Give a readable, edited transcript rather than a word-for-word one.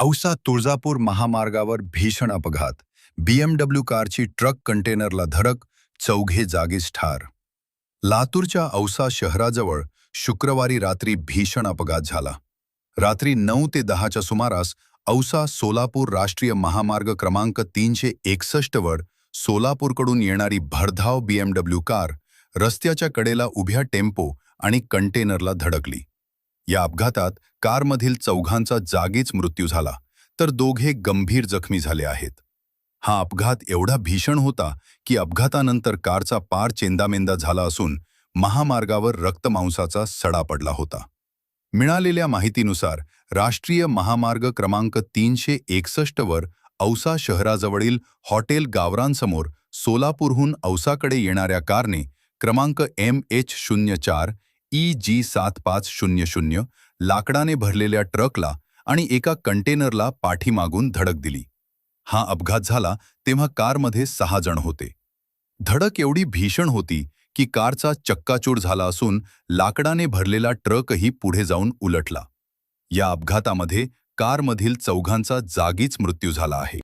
औसा तुळजापूर महामार्गावर भीषण अपघात. BMW कारची ट्रक कंटेनरला धडक, चौघे जागीच ठार. लातूरच्या औसा शहराजवळ शुक्रवारी रात्री भीषण अपघात झाला. रात्री 9 ते 10च्या सुमारास औसा सोलापूर राष्ट्रीय महामार्ग क्रमांक 361 वर सोलापूरकडून येणारी भरधाव BMW कार रस्त्याच्या कडेला उभ्या टेम्पो आणि कंटेनरला धडकली. या अपघातात कारमधील चौघांचा जागीच मृत्यू झाला, तर दोघे गंभीर जखमी झाले आहेत. हा अपघात एवढा भीषण होता की अपघातानंतर कारचा पार चेंदामेंदा झाला असून महामार्गावर रक्तमांसाचा सडा पडला होता. मिळालेल्या माहितीनुसार राष्ट्रीय महामार्ग क्रमांक 361 वर औसा शहराजवळील हॉटेल गावरांसमोर सोलापूरहून औसाकडे येणाऱ्या कारने क्रमांक MH04 EG7500 लाकडाने भरलेल्या ट्रकला आणि एका कंटेनरला पाठीमागून धडक दिली. हा अपघात झाला तेव्हा कारमध्ये 6 जण होते. धडक एवढी भीषण होती की कारचा चक्काचूर झाला असून लाकडाने भरलेला ट्रकही पुढे जाऊन उलटला. या अपघातामध्ये कारमधील चौघांचा जागीच मृत्यू झाला आहे.